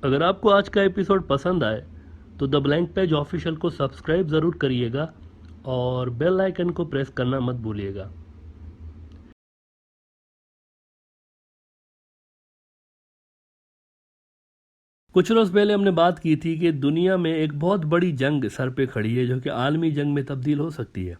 अगर आपको आज का एपिसोड पसंद आए तो द ब्लैंक पेज ऑफिशियल को सब्सक्राइब ज़रूर करिएगा और बेल आइकन को प्रेस करना मत भूलिएगा। कुछ रोज़ पहले हमने बात की थी कि दुनिया में एक बहुत बड़ी जंग सर पे खड़ी है जो कि आलमी जंग में तब्दील हो सकती है,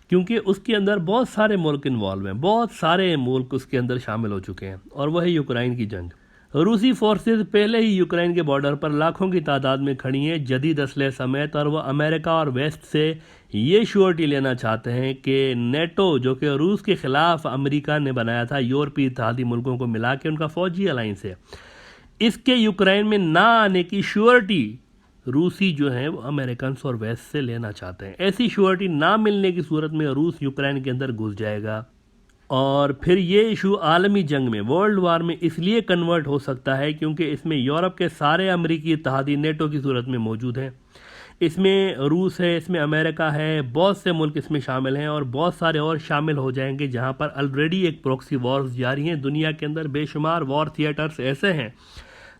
क्योंकि उसके अंदर बहुत सारे मुल्क इन्वॉल्व हैं, बहुत सारे मुल्क उसके अंदर शामिल हो चुके हैं, और वह है यूक्रेन की जंग। रूसी फोर्सेस पहले ही यूक्रेन के बॉर्डर पर लाखों की तादाद में खड़ी हैं जदीद असले समेत, और वह अमेरिका और वेस्ट से ये श्योरिटी लेना चाहते हैं कि नेटो, जो कि रूस के खिलाफ अमेरिका ने बनाया था, यूरोपीय इत्तेहादी मुल्कों को मिला के उनका फौजी अलायंस है, इसके यूक्रेन में ना आने की श्योरिटी रूसी जो है वो अमेरिकन और वेस्ट से लेना चाहते हैं। ऐसी श्योरिटी ना मिलने की सूरत में रूस यूक्रेन के अंदर घुस जाएगा, और फिर ये इशू आलमी जंग में, वर्ल्ड वार में इसलिए कन्वर्ट हो सकता है क्योंकि इसमें यूरोप के सारे अमरीकी इत्तेहादी नेटो की सूरत में मौजूद हैं। इसमें रूस है, इसमें अमेरिका है, बहुत से मुल्क इसमें शामिल हैं, और बहुत सारे और शामिल हो जाएंगे, जहां पर ऑलरेडी एक प्रॉक्सी वॉर्स जारी हैं। दुनिया के अंदर बेशुमार वॉर थिएटर्स ऐसे हैं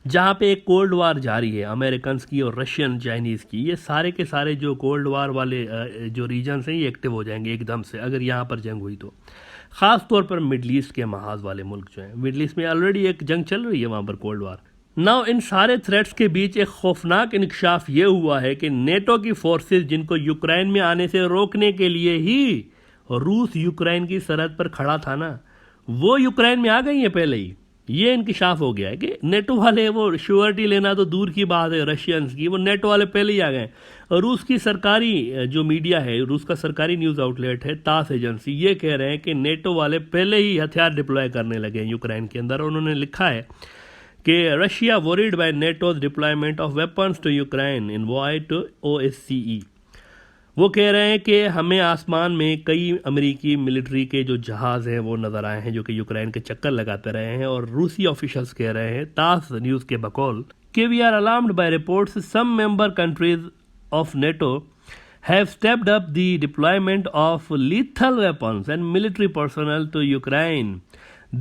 जहाँ पे एक कोल्ड वार जारी है, अमेरिकन की और रशियन चाइनीज़ की। ये सारे के सारे जो कोल्ड वार वाले जो रीजन्स हैं ये एक्टिव हो जाएंगे एकदम से अगर यहाँ पर जंग हुई तो। ख़ास तौर पर मिडल ईस्ट के महाज वाले मुल्क जो हैं, मिडल ईस्ट में ऑलरेडी एक जंग चल रही है वहाँ पर, कोल्ड वार। नाउ इन सारे थ्रेट्स के बीच एक खौफनाक इंकशाफ ये हुआ है कि नेटो की फोर्सेस, जिनको यूक्रेन में आने से रोकने के लिए ही रूस यूक्रेन की सरहद पर खड़ा था ना, वो यूक्रेन में आ गई है पहले ही। ये इंकशाफ हो गया है कि नेटो वाले, वो श्योरिटी लेना तो दूर की बात है रशियंस की, वो नेटो वाले पहले ही आ गए। और रूस की सरकारी जो मीडिया है, रूस का सरकारी न्यूज़ आउटलेट है तास एजेंसी, ये कह रहे हैं कि नेटो वाले पहले ही हथियार डिप्लॉय करने लगे हैं यूक्रेन के अंदर। उन्होंने लिखा है कि Russia worried by NATO's deployment of weapons to Ukraine invite OSCE। वो कह रहे हैं कि हमें आसमान में कई अमेरिकी मिलिट्री के जो जहाज़ हैं वो नज़र आए हैं जो कि यूक्रेन के चक्कर लगाते रहे हैं, और रूसी ऑफिशियल्स कह रहे हैं तास न्यूज़ के बकौल कि we are alarmed by reports some member countries of NATO have stepped up the deployment of lethal weapons and military personnel to Ukraine.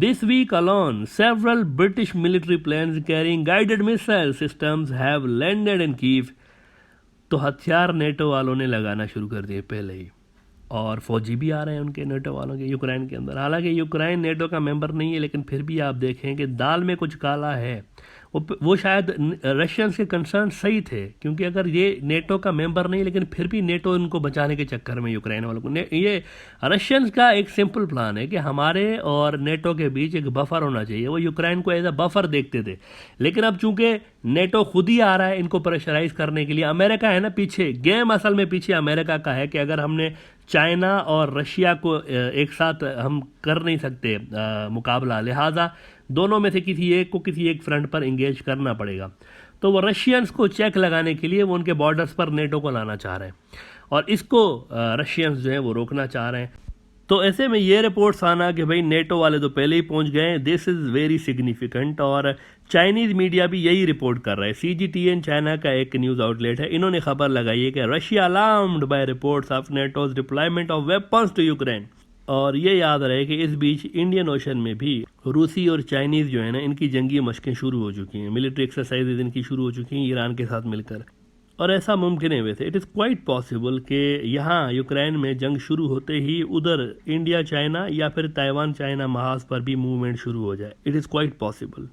This week alone, several British military planes carrying guided missile systems have landed in Kyiv. तो हथियार NATO वालों ने लगाना शुरू कर दिए पहले ही, और फौजी भी आ रहे हैं उनके नेटो वालों के यूक्रेन के अंदर। हालांकि यूक्रेन नेटो का मेंबर नहीं है, लेकिन फिर भी आप देखें कि दाल में कुछ काला है। वो शायद रशियंस के कंसर्न सही थे, क्योंकि अगर ये नेटो का मेंबर नहीं, लेकिन फिर भी नेटो इनको बचाने के चक्कर में यूक्रेन वालों को, ये रशियंस का एक सिंपल प्लान है कि हमारे और नेटो के बीच एक बफर होना चाहिए। वो यूक्रेन को एज अ बफर देखते थे, लेकिन अब चूंकि नेटो खुद ही आ रहा है इनको प्रेशराइज करने के लिए, अमेरिका है ना पीछे, गेम असल में पीछे अमेरिका का है कि अगर हमने चाइना और रशिया को एक साथ हम कर नहीं सकते मुकाबला, लिहाजा दोनों में से किसी एक को किसी एक फ्रंट पर इंगेज करना पड़ेगा। तो वो रशियंस को चेक लगाने के लिए वो उनके बॉर्डर्स पर नेटो को लाना चाह रहे हैं, और इसको रशियंस जो है वो रोकना चाह रहे हैं। तो ऐसे में ये रिपोर्ट्स आना कि भाई नेटो वाले तो पहले ही पहुंच गए, दिस इज़ वेरी सिग्निफिकेंट, और चाइनीज़ मीडिया भी यही रिपोर्ट कर रहा है। CGTN चाइना का एक न्यूज़ आउटलेट है, इन्होंने खबर लगाई है कि Russia alarmed by reports of NATO's deployment of weapons to Ukraine. और ये याद रहे कि इस बीच इंडियन ओशन में भी रूसी और चाइनीज़ जो है ना, इनकी जंगी मशकें शुरू हो चुकी हैं, मिलिट्री एक्सरसाइजेज इनकी शुरू हो चुकी हैं ईरान के साथ मिलकर। और ऐसा मुमकिन है वैसे, इट इज़ क्वाइट पॉसिबल कि यहाँ यूक्रेन में जंग शुरू होते ही उधर इंडिया चाइना या फिर ताइवान चाइना महाज पर भी मूवमेंट शुरू हो जाए। It is quite possible.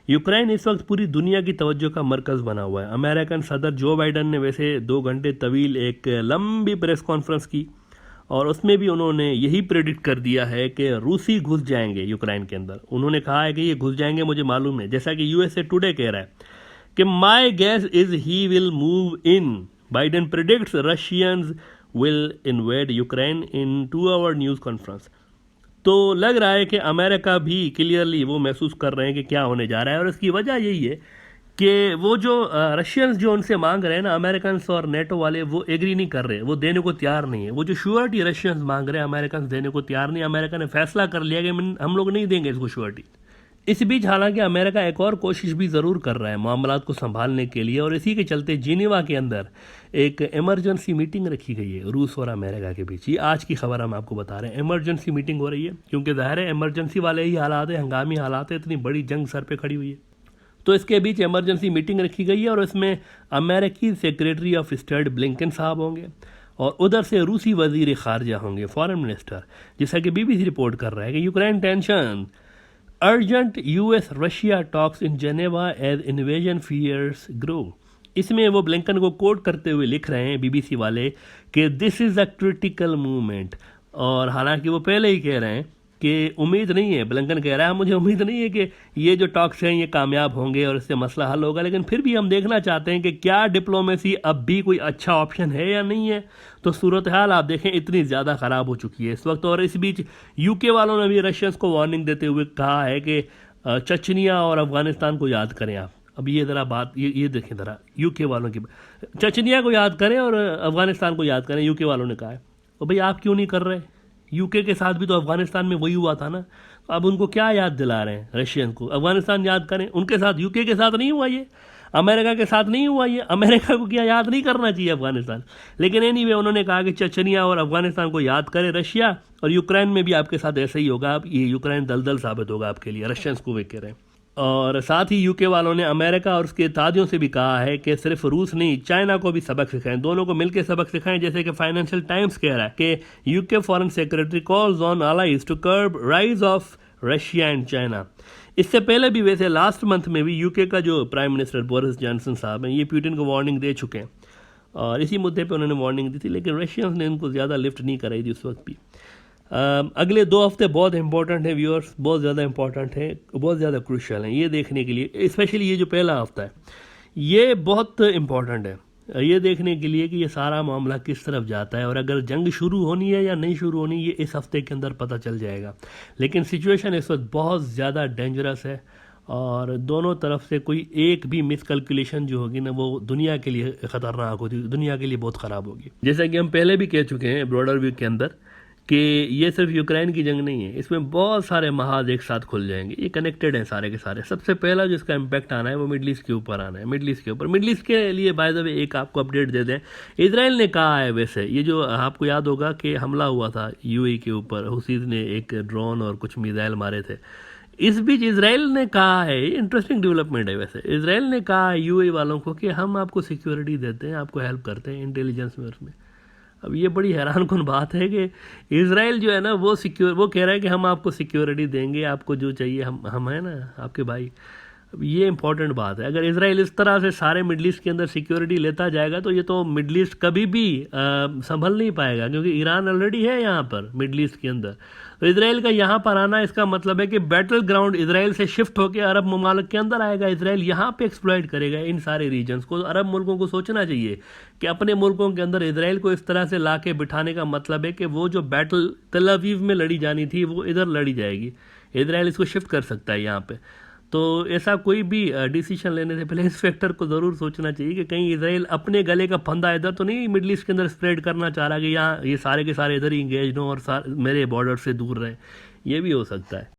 Ukraine इस वक्त पूरी दुनिया की तवज्जो का मरकज़ बना हुआ है। अमेरिकन सदर जो बाइडन ने वैसे 2 घंटे तवील एक लंबी प्रेस कॉन्फ्रेंस की, और उसमें भी उन्होंने यही प्रेडिक्ट कर दिया है कि रूसी घुस जाएंगे यूक्रेन के अंदर। उन्होंने कहा है कि ये घुस जाएंगे, मुझे मालूम है, जैसा कि USA टुडे कह रहा है कि my guess is he will move in. Biden predicts Russians will invade Ukraine in 2 hour news conference. तो लग रहा है कि अमेरिका भी क्लियरली वो महसूस कर रहे हैं कि क्या होने जा रहा है, और इसकी वजह यही है कि वो जो रशियंस जो उनसे मांग रहे हैं ना, अमेरिकन और नेटो वाले, वो एग्री नहीं कर रहे, वो देने को तैयार नहीं है। वो जो श्योरिटी रशियंस मांग रहे हैं, अमेरिकन देने को तैयार नहीं। अमेरिका ने फैसला कर लिया कि हम लोग नहीं देंगे इसको श्योरिटी। इस बीच हालांकि अमेरिका एक और कोशिश भी ज़रूर कर रहा है मामलात को संभालने के लिए, और इसी के चलते जिनेवा के अंदर एक इमरजेंसी मीटिंग रखी गई है रूस और अमेरिका के बीच। ये आज की खबर हम आपको बता रहे हैं, इमरजेंसी मीटिंग हो रही है, क्योंकि ज़ाहिर है इमरजेंसी वाले ही हालात है, हंगामी हालात है, इतनी बड़ी जंग सर पे खड़ी हुई है। तो इसके बीच इमरजेंसी मीटिंग रखी गई है और इसमें अमेरिकी सेक्रेटरी ऑफ स्टेट ब्लिंकन साहब होंगे और उधर से रूसी वजीर खारजा होंगे, फॉरेन मिनिस्टर। जैसा कि बीबीसी रिपोर्ट कर रहा है कि Ukraine tension, urgent US Russia talks in Geneva as invasion fears grow. इसमें वो ब्लिंकन को कोट करते हुए लिख रहे हैं बीबीसी वाले कि this is a critical movement. और हालांकि वो पहले ही कह रहे हैं कि उम्मीद नहीं है, ब्लिंकन कह रहा है मुझे उम्मीद नहीं है कि ये जो टॉक्स हैं ये कामयाब होंगे और इससे मसला हल होगा, लेकिन फिर भी हम देखना चाहते हैं कि क्या डिप्लोमेसी अब भी कोई अच्छा ऑप्शन है या नहीं है। तो सूरत हाल आप देखें इतनी ज़्यादा ख़राब हो चुकी है इस वक्त। और इस बीच यूके वालों ने भी रशियंस को वार्निंग देते हुए कहा है कि चचनिया और अफ़गानिस्तान को याद करें आप। अब ये ज़रा बात ये देखें ज़रा, यूके वालों की चचनिया को याद करें और अफ़गानिस्तान को याद करें, यूके वालों ने कहा है। और भाई आप क्यों नहीं कर रहे? यूके के साथ भी तो अफगानिस्तान में वही हुआ था ना। अब उनको क्या याद दिला रहे हैं रशियन को? अफगानिस्तान याद करें, उनके साथ यूके के साथ नहीं हुआ ये, अमेरिका के साथ नहीं हुआ ये। अमेरिका को क्या याद नहीं करना चाहिए अफगानिस्तान? लेकिन एनीवे उन्होंने कहा कि चचनिया और अफगानिस्तान को याद करें रशिया, और यूक्रेन में भी आपके साथ ऐसा ही होगा। अब ये यूक्रेन दलदल साबित होगा आपके लिए, रशियंस को वे कह रहे हैं। और साथ ही यूके वालों ने अमेरिका और उसके इत्तेहादियों से भी कहा है कि सिर्फ रूस नहीं, चाइना को भी सबक सिखाएं, दोनों को मिलकर सबक सिखाएं। जैसे कि फाइनेंशियल टाइम्स कह रहा है कि UK foreign secretary calls on allies to curb rise of Russia and China. इससे पहले भी वैसे लास्ट मंथ में भी यूके का जो प्राइम मिनिस्टर बोरिस जॉनसन साहब हैं, ये पुतिन को वार्निंग दे चुके हैं और इसी मुद्दे पे उन्होंने वार्निंग दी थी, लेकिन रशियंस ने इनको ज़्यादा लिफ्ट नहीं कराई थी उस वक्त भी। अगले 2 हफ्ते बहुत इंपॉर्टेंट है व्यूअर्स, बहुत ज़्यादा इंपॉर्टेंट है, बहुत ज़्यादा क्रूशियल है ये देखने के लिए। स्पेशली ये जो पहला हफ्ता है ये बहुत इंपॉर्टेंट है ये देखने के लिए कि ये सारा मामला किस तरफ जाता है, और अगर जंग शुरू होनी है या नहीं शुरू होनी ये इस हफ्ते के अंदर पता चल जाएगा। लेकिन सिचुएशन इस वक्त बहुत ज़्यादा डेंजरस है और दोनों तरफ से कोई एक भी मिसकैलकुलेशन जो होगी ना वो दुनिया के लिए ख़तरनाक होगी, दुनिया के लिए बहुत ख़राब होगी। जैसा कि हम पहले भी कह चुके हैं ब्रॉडर व्यू के अंदर कि ये सिर्फ यूक्रेन की जंग नहीं है, इसमें बहुत सारे महाज एक साथ खुल जाएंगे, ये कनेक्टेड हैं सारे के सारे। सबसे पहला जो इसका इम्पैक्ट आना है वो मिडल ईस्ट के ऊपर आना है, मिडल ईस्ट के ऊपर। मिडल ईस्ट के लिए बाय द वे एक आपको अपडेट दे दें, इजराइल ने कहा है, वैसे ये जो आपको याद होगा कि हमला हुआ था यूएई के ऊपर, हुसीज ने एक ड्रोन और कुछ मिसाइल मारे थे। इस बीच इजराइल ने कहा है, इंटरेस्टिंग डेवलपमेंट है वैसे, इजराइल ने कहा है यूएई वालों को कि हम आपको सिक्योरिटी देते हैं, आपको हेल्प करते हैं इंटेलिजेंस में उसमें। अब ये बड़ी हैरान कुन बात है कि इजराइल जो है ना वो कह रहा है कि हम आपको सिक्योरिटी देंगे, आपको जो चाहिए हम है ना आपके भाई। अब ये इंपॉर्टेंट बात है, अगर इजराइल इस तरह से सारे मिडल ईस्ट के अंदर सिक्योरिटी लेता जाएगा तो ये तो मिडल ईस्ट कभी भी संभल नहीं पाएगा, क्योंकि ईरान ऑलरेडी है यहाँ पर मिडल ईस्ट के अंदर। तो इजराइल का यहाँ पर आना इसका मतलब है कि बैटल ग्राउंड इजराइल से शिफ्ट होकर अरब ममालिक के अंदर आएगा। इजराइल यहाँ पे एक्सप्लॉइट करेगा इन सारे रीजन्स को। अरब मुल्कों को सोचना चाहिए कि अपने मुल्कों के अंदर इजराइल को इस तरह से ला के बिठाने का मतलब है कि वो जो बैटल तल अवीव में लड़ी जानी थी वो इधर लड़ी जाएगी। इजराइल इसको शिफ्ट कर सकता है यहाँ पे। तो ऐसा कोई भी डिसीजन लेने से पहले इस फैक्टर को ज़रूर सोचना चाहिए कि कहीं इजराइल अपने गले का फंदा इधर तो नहीं मिडल ईस्ट के अंदर स्प्रेड करना चाह रहा कि यहाँ ये सारे के सारे इधर ही इंगेज हों और मेरे बॉर्डर से दूर रहें। ये भी हो सकता है।